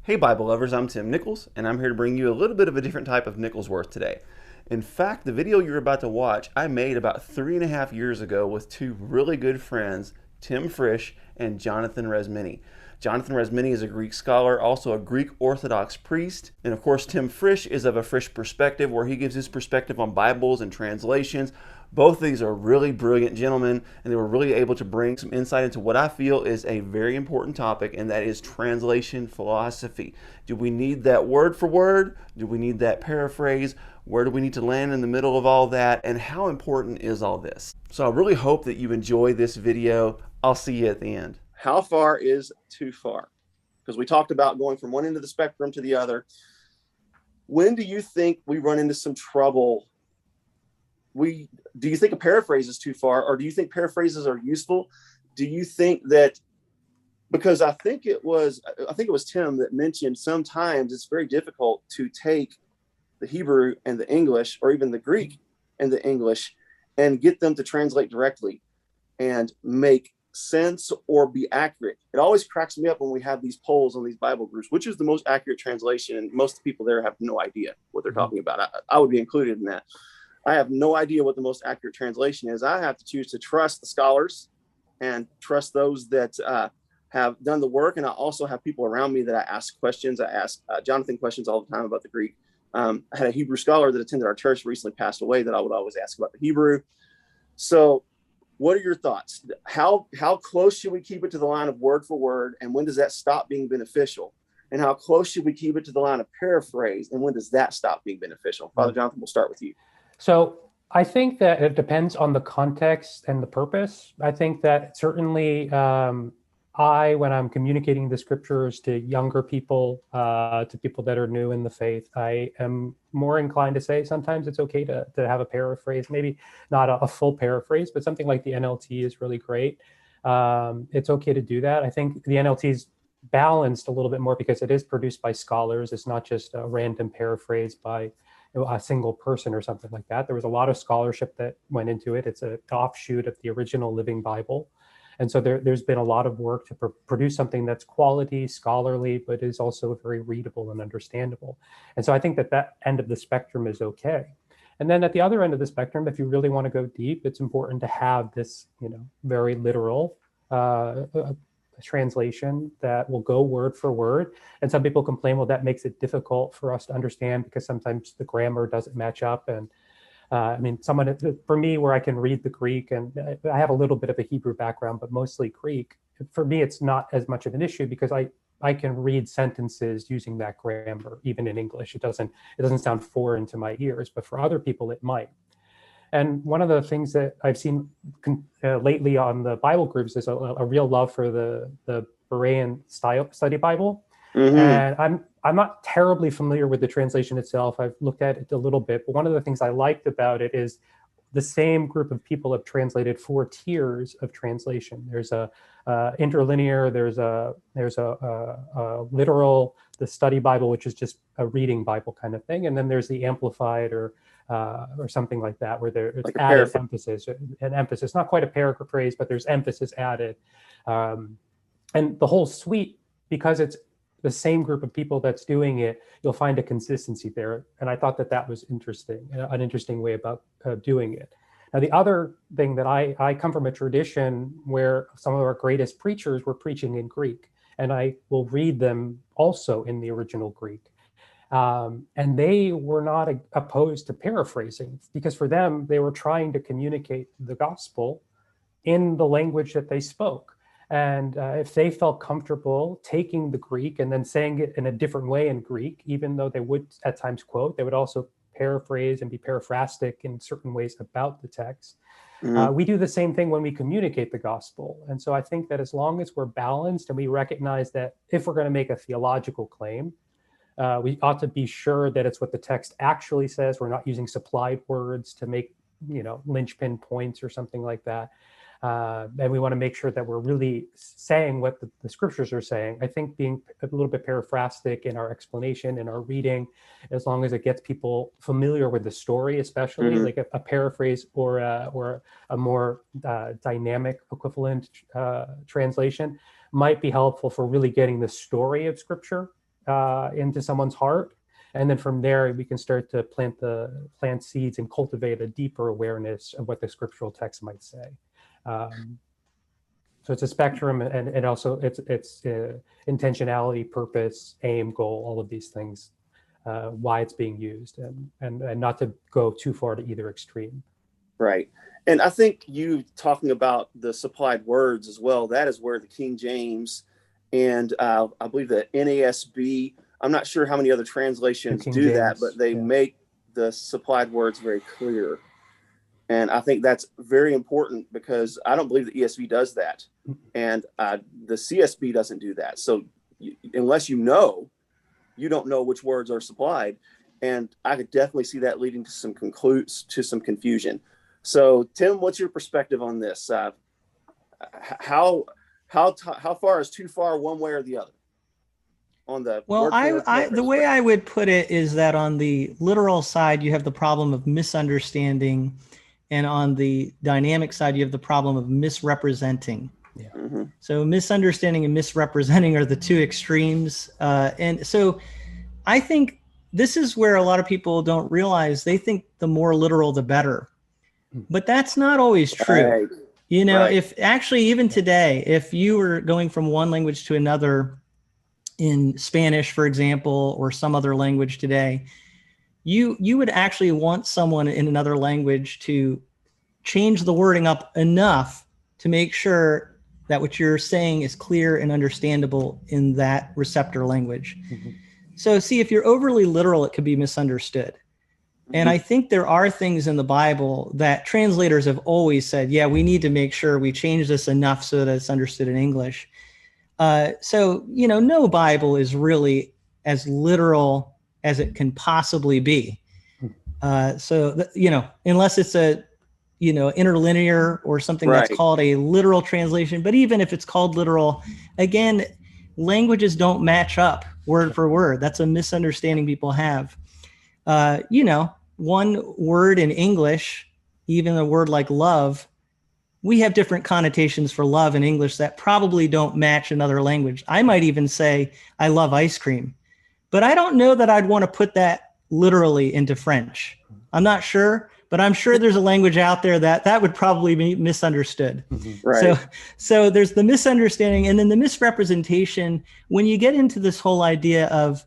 Hey Bible lovers, I'm Tim Nichols, and I'm here to bring you a little bit of a different type of Nicholsworth today. In fact, the video you're about to watch, I made about 3.5 years ago with two really good friends, Tim Frisch and Jonathan Resmini. Jonathan Resmini is a Greek scholar, also a Greek Orthodox priest, and of course Tim Frisch is of a Frisch perspective where he gives his perspective on Bibles and translations. Both of these are really brilliant gentlemen, and they were really able to bring some insight into what I feel is a very important topic, and that is translation philosophy. Do we need that word for word? Do we need that paraphrase? Where do we need to land in the middle of all that? And how important is all this? So I really hope that you enjoy this video. I'll see you at the end. How far is too far? Because we talked about going from one end of the spectrum to the other. When do you think we run into some trouble? Do you think a paraphrase is too far, or do you think paraphrases are useful? Do you think that, because I think it was Tim that mentioned sometimes it's very difficult to take the Hebrew and the English, or even the Greek and the English, and get them to translate directly and make sense or be accurate. It always cracks me up when we have these polls on these Bible groups, which is the most accurate translation, and most people there have no idea what they're talking about. I would be included in that. I have no idea what the most accurate translation is. I have to choose to trust the scholars and trust those that have done the work. And I also have people around me that I ask questions. I ask Jonathan questions all the time about the Greek. I had a Hebrew scholar that attended our church, recently passed away, that I would always ask about the Hebrew. So what are your thoughts? How close should we keep it to the line of word for word? And when does that stop being beneficial? And how close should we keep it to the line of paraphrase? And when does that stop being beneficial? Father Jonathan, we'll start with you. So I think that it depends on the context and the purpose. I think that certainly when I'm communicating the scriptures to younger people, to people that are new in the faith, I am more inclined to say sometimes it's okay to have a paraphrase, maybe not a full paraphrase, but something like the NLT is really great. It's okay to do that. I think the NLT is balanced a little bit more because it is produced by scholars. It's not just a random paraphrase by a single person or something like that. There was a lot of scholarship that went into it. It's an offshoot of the original Living Bible. And so there's been a lot of work to produce something that's quality, scholarly, but is also very readable and understandable. And so I think that end of the spectrum is okay. And then at the other end of the spectrum, if you really want to go deep, it's important to have this, very literal translation that will go word for word. And some people complain, well, that makes it difficult for us to understand because sometimes the grammar doesn't match up. And for me, where I can read the Greek, and I have a little bit of a Hebrew background, but mostly Greek, for me, it's not as much of an issue because I can read sentences using that grammar, even in English. It doesn't sound foreign to my ears, but for other people, it might. And one of the things that I've seen lately on the Bible groups is a real love for the Berean style study Bible. Mm-hmm. And I'm not terribly familiar with the translation itself. I've looked at it a little bit, but one of the things I liked about it is the same group of people have translated 4 tiers of translation. There's a interlinear, there's a literal, the study Bible, which is just a reading Bible kind of thing, and then there's the amplified or something like that, where there's like added emphasis, not quite a paraphrase, but there's emphasis added. And the whole suite, because it's the same group of people that's doing it, you'll find a consistency there. And I thought that was interesting, an interesting way about doing it. Now, the other thing that I come from a tradition where some of our greatest preachers were preaching in Greek, and I will read them also in the original Greek. And they were not opposed to paraphrasing, because for them, they were trying to communicate the gospel in the language that they spoke. And if they felt comfortable taking the Greek and then saying it in a different way in Greek, even though they would at times quote, they would also paraphrase and be paraphrastic in certain ways about the text. Mm-hmm. We do the same thing when we communicate the gospel. And so I think that as long as we're balanced and we recognize that if we're going to make a theological claim, we ought to be sure that it's what the text actually says. We're not using supplied words to make, linchpin points or something like that. And we want to make sure that we're really saying what the scriptures are saying. I think being a little bit paraphrastic in our explanation, in our reading, as long as it gets people familiar with the story, especially mm-hmm. like a paraphrase or a more dynamic equivalent translation might be helpful for really getting the story of scripture into someone's heart. And then from there, we can start to plant seeds and cultivate a deeper awareness of what the scriptural text might say. So it's a spectrum, and also it's intentionality, purpose, aim, goal, all of these things, why it's being used, and not to go too far to either extreme. Right. And I think you talking about the supplied words as well, that is where the King James and I believe the NASB, I'm not sure how many other translations do James, that, but they make the supplied words very clear. And I think that's very important because I don't believe the ESV does that. And the CSB doesn't do that. So unless you don't know which words are supplied. And I could definitely see that leading to some confusion. So Tim, what's your perspective on this? How far is too far one way or the other? On the the way I would put it is that on the literal side, you have the problem of misunderstanding. And on the dynamic side, you have the problem of misrepresenting. Yeah. Mm-hmm. So misunderstanding and misrepresenting are the two extremes. And so I think this is where a lot of people don't realize, they think the more literal, the better. But that's not always true. Right. You know, if actually even today, if you were going from one language to another in Spanish, for example, or some other language today, you would actually want someone in another language to change the wording up enough to make sure that what you're saying is clear and understandable in that receptor language. Mm-hmm. So see, if you're overly literal, it could be misunderstood. Mm-hmm. And I think there are things in the Bible that translators have always said, yeah, we need to make sure we change this enough so that it's understood in English. So, you know, no Bible is really as literal as it can possibly be. You know, unless it's a, you know, interlinear or something that's called a literal translation. But even if it's called literal, again, languages don't match up word for word. That's a misunderstanding people have. You know, one word in English, even a word like love, we have different connotations for love in English that probably don't match another language. I might even say, I love ice cream. But I don't know that I'd want to put that literally into French. I'm not sure, but I'm sure there's a language out there that would probably be misunderstood. Mm-hmm. Right. So there's the misunderstanding, and then the misrepresentation. When you get into this whole idea of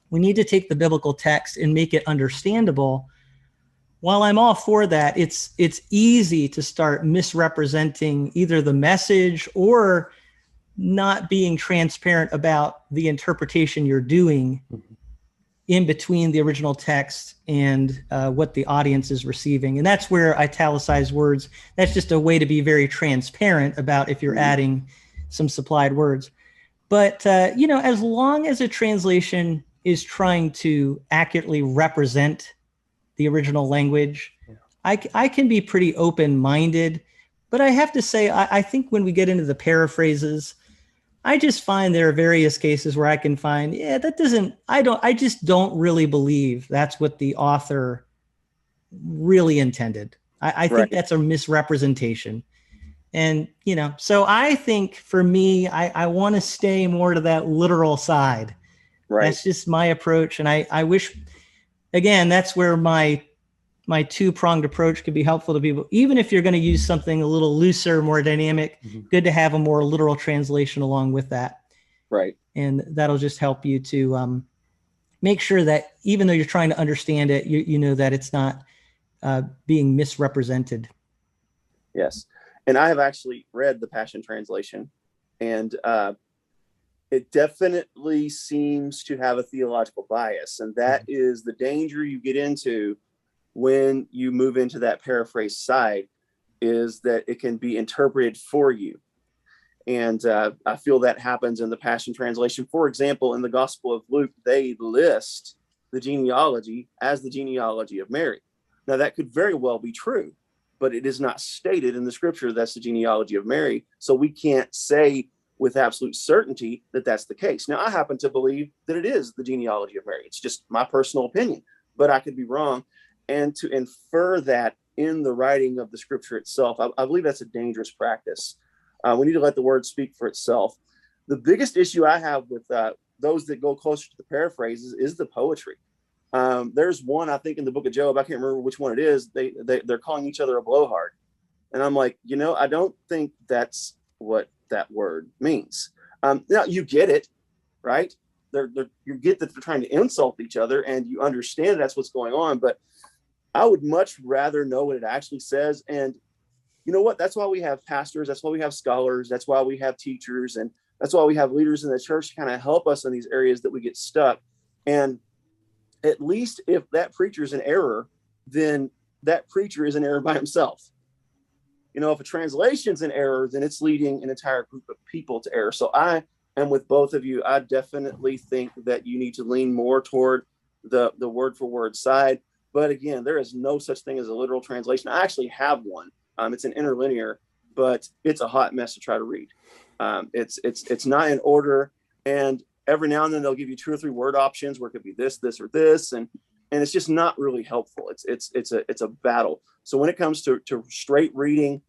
we need to take the biblical text and make it understandable, while I'm all for that, it's easy to start misrepresenting either the message or not being transparent about the interpretation you're doing in between the original text and what the audience is receiving. And that's where italicized words, that's just a way to be very transparent about if you're adding some supplied words. But, you know, as long as a translation is trying to accurately represent the original language, I can be pretty open-minded. But I have to say, I think when we get into the paraphrases, I just find there are various cases where I can find, I just don't really believe that's what the author really intended. I think that's a misrepresentation. And, you know, so I think for me, I want to stay more to that literal side. Right. That's just my approach. And I wish, again, that's where my two-pronged approach could be helpful to people. Even if you're going to use something a little looser, more dynamic, good to have a more literal translation along with that. Right. And that'll just help you to make sure that even though you're trying to understand it, you know that it's not being misrepresented. Yes. And I have actually read the Passion Translation, and it definitely seems to have a theological bias. And that is the danger you get into when you move into that paraphrase side, is that it can be interpreted for you. And I feel that happens in the Passion Translation. For example, in the Gospel of Luke, they list the genealogy as the genealogy of Mary. Now, that could very well be true, but it is not stated in the scripture that's the genealogy of Mary. So we can't say with absolute certainty that that's the case. Now, I happen to believe that it is the genealogy of Mary. It's just my personal opinion, but I could be wrong. And to infer that in the writing of the scripture itself, I believe that's a dangerous practice. We need to let the word speak for itself. The biggest issue I have with those that go closer to the paraphrases is the poetry. There's one, I think, in the book of Job, I can't remember which one it is. They're calling each other a blowhard. And I'm like, I don't think that's what that word means. Now you get it, right? You get that they're trying to insult each other, and you understand that's what's going on. But I would much rather know what it actually says. And you know what? That's why we have pastors. That's why we have scholars. That's why we have teachers. And that's why we have leaders in the church to kind of help us in these areas that we get stuck. And at least if that preacher is in error, then that preacher is in error by himself. If a translation's in error, then it's leading an entire group of people to error. So I am with both of you. I definitely think that you need to lean more toward the word for word side. But again, there is no such thing as a literal translation. I actually have one. It's an interlinear, but it's a hot mess to try to read. It's not in order. And every now and then they'll give you 2 or 3 word options where it could be this, this, or this. And it's just not really helpful. It's a battle. So when it comes to straight reading,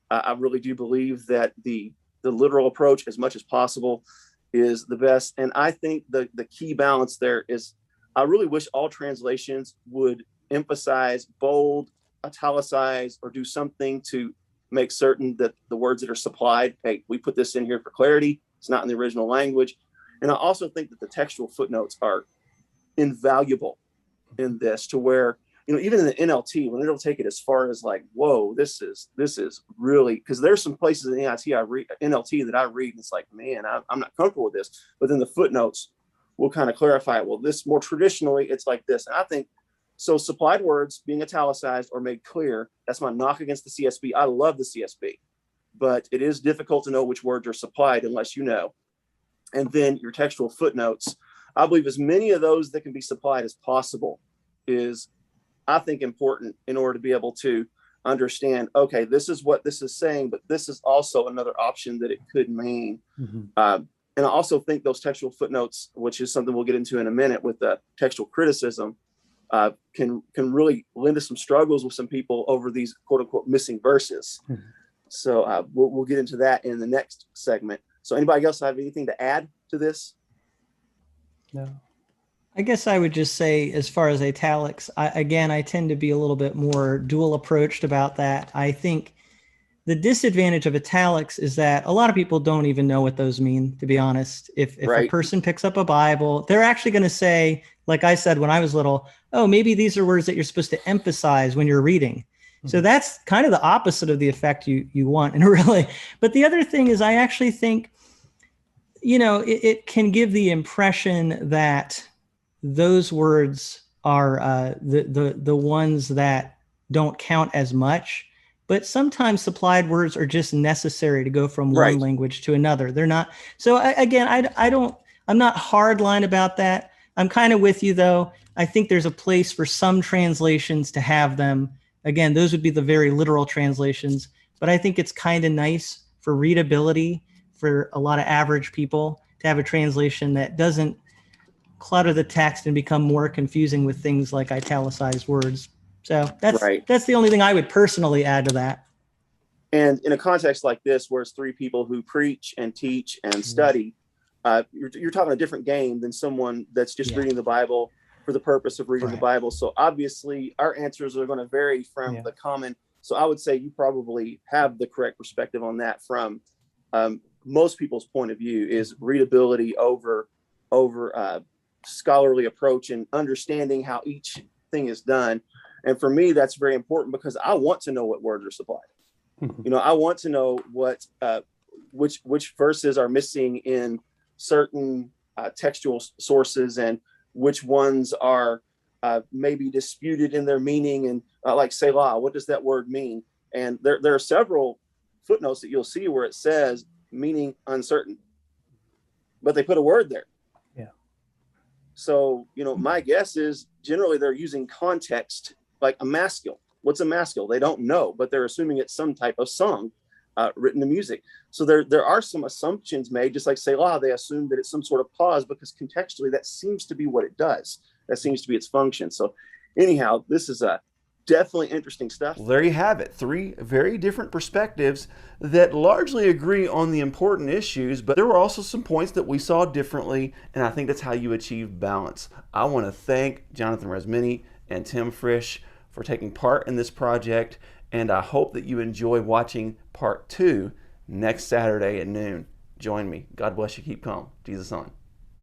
I really do believe that the literal approach, as much as possible, is the best. And I think the key balance there is, I really wish all translations would emphasize, bold, italicize, or do something to make certain that the words that are supplied, hey, we put this in here for clarity. It's not in the original language. And I also think that the textual footnotes are invaluable in this, to where, even in the NLT, when it'll take it as far as like, whoa, this is really, because there's some places in the NLT that I read, and it's like, man, I'm not comfortable with this. But then the footnotes will kind of clarify, well, this more traditionally, it's like this. And I think, so supplied words being italicized or made clear, that's my knock against the CSB. I love the CSB, but it is difficult to know which words are supplied unless you know. And then your textual footnotes, I believe as many of those that can be supplied as possible is, I think, important in order to be able to understand, okay, this is what this is saying, but this is also another option that it could mean. Mm-hmm. And I also think those textual footnotes, which is something we'll get into in a minute with the textual criticism, can really lend to some struggles with some people over these quote unquote missing verses. Mm-hmm. So we'll get into that in the next segment. So anybody else have anything to add to this? No. I guess I would just say, as far as italics, I tend to be a little bit more dual approached about that. I think the disadvantage of italics is that a lot of people don't even know what those mean, to be honest. If right. A person picks up a Bible, they're actually going to say, like I said when I was little, oh, maybe these are words that you're supposed to emphasize when you're reading. Mm-hmm. So that's kind of the opposite of the effect you want. And really, but the other thing is, I actually think, it can give the impression that those words are the ones that don't count as much, but sometimes supplied words are just necessary to go from one language to another. They're not. So again, I'm not hardline about that. I'm kind of with you though. I think there's a place for some translations to have them. Again, those would be the very literal translations, but I think it's kind of nice for readability for a lot of average people to have a translation that doesn't clutter the text and become more confusing with things like italicized words. So that's the only thing I would personally add to that. And in a context like this, where it's 3 people who preach and teach and study, you're talking a different game than someone that's just reading the Bible for the purpose of reading the Bible. So obviously our answers are going to vary from the common. So I would say you probably have the correct perspective on that from most people's point of view, is readability over scholarly approach and understanding how each thing is done. And for me, that's very important, because I want to know what words are supplied. Mm-hmm. I want to know what which verses are missing in certain textual sources, and which ones are maybe disputed in their meaning. And like Selah, what does that word mean? And there are several footnotes that you'll see where it says meaning uncertain, but they put a word there. So, my guess is generally they're using context, like a maskil. What's a maskil? They don't know, but they're assuming it's some type of song written to music. So there are some assumptions made, just like Selah, they assume that it's some sort of pause, because contextually that seems to be what it does. That seems to be its function. So anyhow, this is definitely interesting stuff. Well, there you have it. 3 very different perspectives that largely agree on the important issues, but there were also some points that we saw differently, and I think that's how you achieve balance. I want to thank Jonathan Resmini and Tim Frisch for taking part in this project, and I hope that you enjoy watching part 2 next Saturday at noon. Join me. God bless you. Keep calm. Jesus on.